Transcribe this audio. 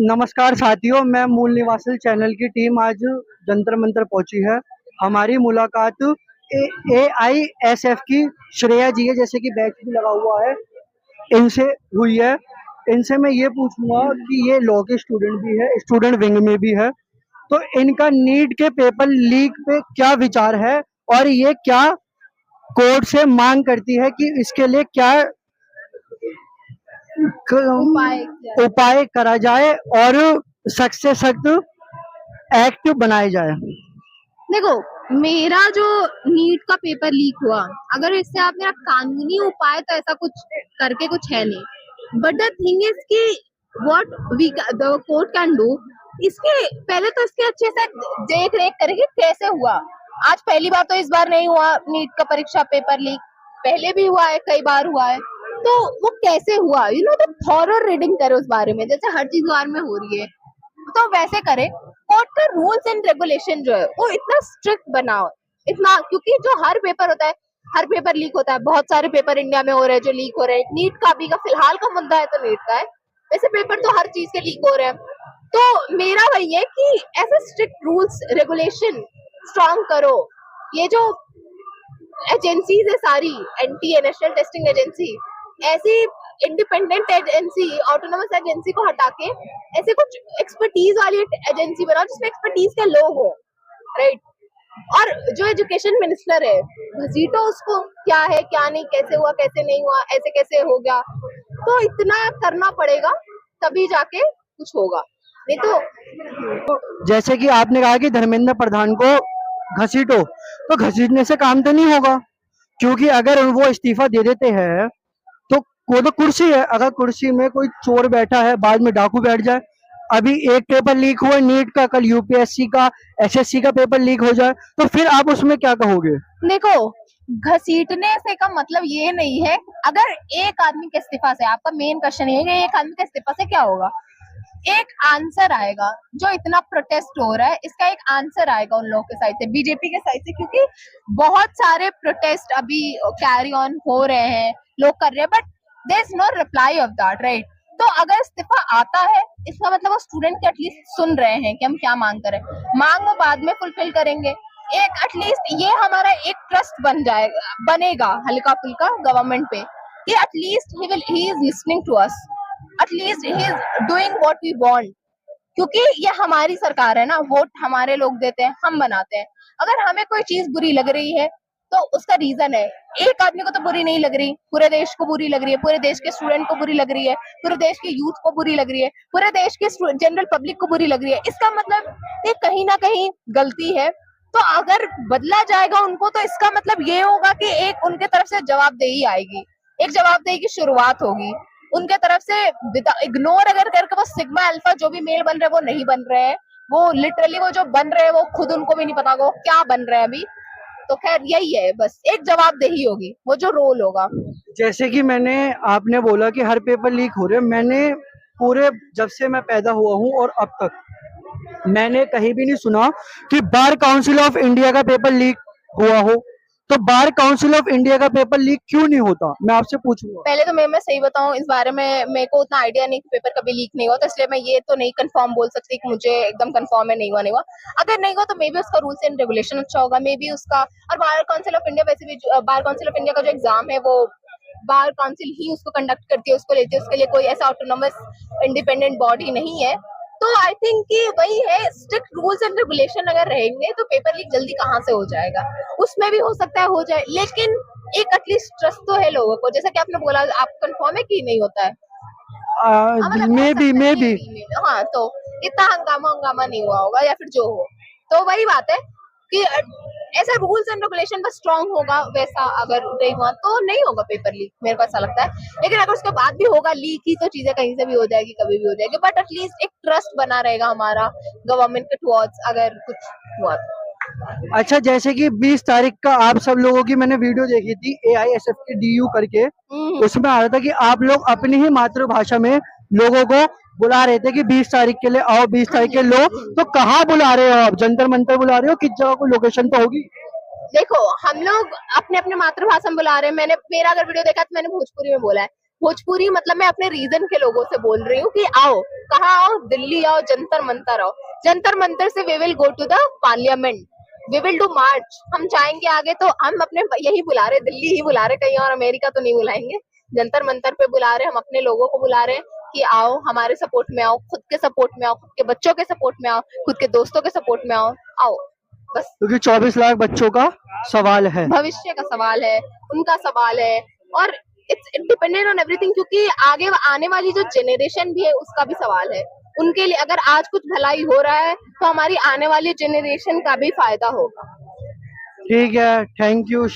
नमस्कार साथियों, मैं मूल निवासी चैनल की टीम आज जंतर मंतर पहुंची है। हमारी मुलाकात AISF की श्रेया जी है, जैसे कि बैच भी लगा हुआ है, इनसे हुई है। इनसे मैं ये पूछूंगा कि ये लॉ के स्टूडेंट भी है, स्टूडेंट विंग में भी है, तो इनका नीट के पेपर लीक पे क्या विचार है और ये क्या कोर्ट से मांग करती है कि इसके लिए क्या उपाय करा जाए और सख्त से सख्त एक्ट बनाए जाए। देखो, मेरा जो नीट का पेपर लीक हुआ, अगर इससे आप मेरा कानूनी उपाय तो ऐसा कुछ करके कुछ है नहीं, बट द थिंग इज कि what we the court can do, इसके पहले तो इसके अच्छे से देख रेख करेंगे कैसे हुआ। आज पहली बार तो इस बार नहीं हुआ नीट का परीक्षा पेपर लीक, पहले भी हुआ है, कई बार हुआ है, तो वो कैसे हुआ, तो थॉरो रीडिंग करे उस बारे में, जैसे हर चीज बारे में हो रही है तो वैसे करे। कोर्ट का रूल्स एंड रेगुलेशन जो है वो इतना स्ट्रिक्ट बनाओ, इतना, क्योंकि जो हर पेपर होता है, हर पेपर लीक होता है, बहुत सारे पेपर इंडिया में हो रहे हैं जो लीक हो रहे हैं। नीट का भी का फिलहाल का मुद्दा है तो नीट का है, वैसे पेपर तो हर चीज के लीक हो रहे हैं। तो मेरा वही है कि ऐसे स्ट्रिक्ट रूल्स रेगुलेशन स्ट्रॉन्ग करो। ये जो एजेंसीज है सारी, एनटीए नेशनल टेस्टिंग एजेंसी, ऐसी इंडिपेंडेंट एजेंसी, ऑटोनोमस एजेंसी को हटा के ऐसे कुछ एक्सपर्टीज वाली एजेंसी बनाओ जिसमें एक्सपर्टीज के लोग हो, राइट। और जो एजुकेशन मिनिस्टर है, घसीटो उसको, क्या है क्या नहीं, कैसे हुआ कैसे नहीं हुआ, ऐसे कैसे हो गया, तो इतना करना पड़ेगा तभी जाके कुछ होगा, नहीं तो। जैसे कि आपने कहा कि धर्मेंद्र प्रधान को घसीटो, तो घसीटने से काम तो नहीं होगा, क्योंकि अगर वो इस्तीफा दे देते हैं तो वो तो कुर्सी है, अगर कुर्सी में कोई चोर बैठा है बाद में डाकू बैठ जाए। अभी एक पेपर लीक हुआ नीट का, कल यूपीएससी का, एसएससी का पेपर लीक हो जाए तो फिर आप उसमें क्या कहोगे? देखो, घसीटने से का मतलब ये नहीं है, अगर एक आदमी के इस्तीफा से, आपका मेन क्वेश्चन ये है एक आदमी के इस्तीफा से क्या होगा, एक आंसर आएगा। जो इतना प्रोटेस्ट हो रहा है इसका एक आंसर आएगा उन लोगों के साइड से, बीजेपी के साइड से, क्योंकि बहुत सारे प्रोटेस्ट अभी कैरी ऑन हो रहे हैं, लोग कर रहे हैं, but there is no reply of that, right. तो अगर इस्तीफा आता है इसका मतलब वो स्टूडेंट के एटलीस्ट सुन रहे हैं कि हम क्या मांग करें, मांग वो बाद में फुलफिल करेंगे। एक एटलीस्ट ये हमारा एक ट्रस्ट बनेगा हल्का फुल्का गवर्नमेंट पे, कि at least he is listening to us, at least he is doing what we want, क्योंकि ये हमारी सरकार है ना, वोट हमारे लोग देते हैं, हम बनाते हैं। अगर हमें कोई चीज बुरी लग रही है तो उसका रीजन है, एक आदमी को तो बुरी नहीं लग रही, पूरे देश को बुरी लग रही है, पूरे देश के स्टूडेंट को बुरी लग रही है, पूरे देश के यूथ को बुरी लग रही है, पूरे देश के जनरल पब्लिक को बुरी लग रही है, इसका मतलब ये कहीं ना कहीं गलती है। तो अगर बदला जाएगा उनको तो इसका मतलब ये होगा कि एक उनके तरफ से जवाबदेही आएगी, एक जवाबदेही की शुरुआत होगी उनके तरफ से। इग्नोर अगर करके वो सिग्मा अल्फा जो भी मेल बन रहे हैं वो नहीं बन रहे हैं, वो लिटरली वो जो बन रहे हैं वो खुद उनको भी नहीं पता वो क्या बन रहे हैं अभी। तो खैर यही है, बस एक जवाबदेही होगी, वो जो रोल होगा। जैसे कि आपने बोला कि हर पेपर लीक हो रहे हैं, मैंने पूरे जब से मैं पैदा हुआ हूँ और अब तक मैंने कहीं भी नहीं सुना कि बार काउंसिल ऑफ इंडिया का पेपर लीक हुआ हो। तो बार काउंसिल ऑफ इंडिया का पेपर लीक क्यों नहीं होता, मैं आपसे पूछूंगा। पहले तो मैं सही बताऊं, इस बारे में मेरे को उतना आइडिया नहीं कि पेपर कभी लीक नहीं हुआ, तो इसलिए मैं ये तो नहीं कंफर्म बोल सकती कि मुझे एकदम कंफर्म है नहीं हुआ नहीं हुआ। अगर नहीं हुआ तो मे बी उसका रूल्स एंड रेगुलेशन अच्छा होगा, मे बी उसका। और बार काउंसिल ऑफ इंडिया, वैसे भी बार काउंसिल ऑफ इंडिया का जो एग्जाम है वो बार काउंसिल ही उसको कंडक्ट करती है, उसको लेती है, उसके लिए कोई ऐसा ऑटोनोमस इंडिपेंडेंट बॉडी नहीं है। तो आई थिंक कि वही है, स्ट्रिक्ट रूल्स एंड रेगुलेशन अगर रहेंगे तो पेपर लीक जल्दी कहाँ से हो जाएगा, उसमें भी हो सकता है हो जाए, लेकिन एक एटलीस्ट ट्रस्ट तो है लोगों को, जैसा कि आपने बोला, आप कंफर्म है कि नहीं होता है? मे बी हाँ, तो इतना हंगामा हंगामा नहीं हुआ होगा, या फिर जो हो, तो वही बात है कि ऐसा रूल्स एंड रेगुलेशन बस स्ट्रांग होगा, वैसा अगर नहीं हुआ तो नहीं होगा पेपर लीक, मेरे को ऐसा लगता है। लेकिन अगर उसके बाद भी होगा लीक ही तो चीजें कहीं से भी हो जाएगी, कभी भी हो जाएगी, बट एटलीस्ट एक ट्रस्ट बना रहेगा हमारा गवर्नमेंट के टुवर्ड्स अगर कुछ हुआ तो। अच्छा, जैसे कि 20 तारीख का आप सब लोगों की मैंने वीडियो देखी थी AISF के DU करके, उसमें आ रहा था कि आप लोग अपनी ही मातृभाषा में लोगों को बुला रहे थे कि 20 तारीख के लिए आओ, 20 तारीख के लो। तो कहाँ बुला रहे हो आप? जंतर मंतर बुला रहे हो? किस जगह को लोकेशन तो होगी? देखो, हम लोग अपने अपने मातृभाषा में बुला रहे हैं, मेरा अगर वीडियो देखा तो मैंने भोजपुरी में बोला है, भोजपुरी मतलब मैं अपने रीजन के लोगों से बोल रही हूँ कि आओ, कहाँ आओ, दिल्ली आओ, जंतर मंतर आओ, जंतर मंतर से we will go to the parliament, we will do march. हम जाएंगे आगे, तो हम अपने यही बुला रहे, दिल्ली ही बुला रहे, कहीं और अमेरिका तो नहीं बुलाएंगे। जंतर मंतर पे बुला रहे, हम अपने लोगों को बुला रहे हैं कि आओ हमारे सपोर्ट में आओ, खुद के सपोर्ट में आओ, खुद के बच्चों के सपोर्ट में आओ, खुद के दोस्तों के सपोर्ट में आओ, आओ बस। क्योंकि 24 लाख बच्चों का सवाल है। भविष्य का सवाल है, उनका सवाल है, और इट डिपेंडेड ऑन एवरीथिंग, क्योंकि आगे आने वाली जो जेनरेशन भी है उसका भी सवाल है। उनके लिए अगर आज कुछ भलाई हो रहा है तो हमारी आने वाली जेनरेशन का भी फायदा होगा। ठीक है, थैंक यू।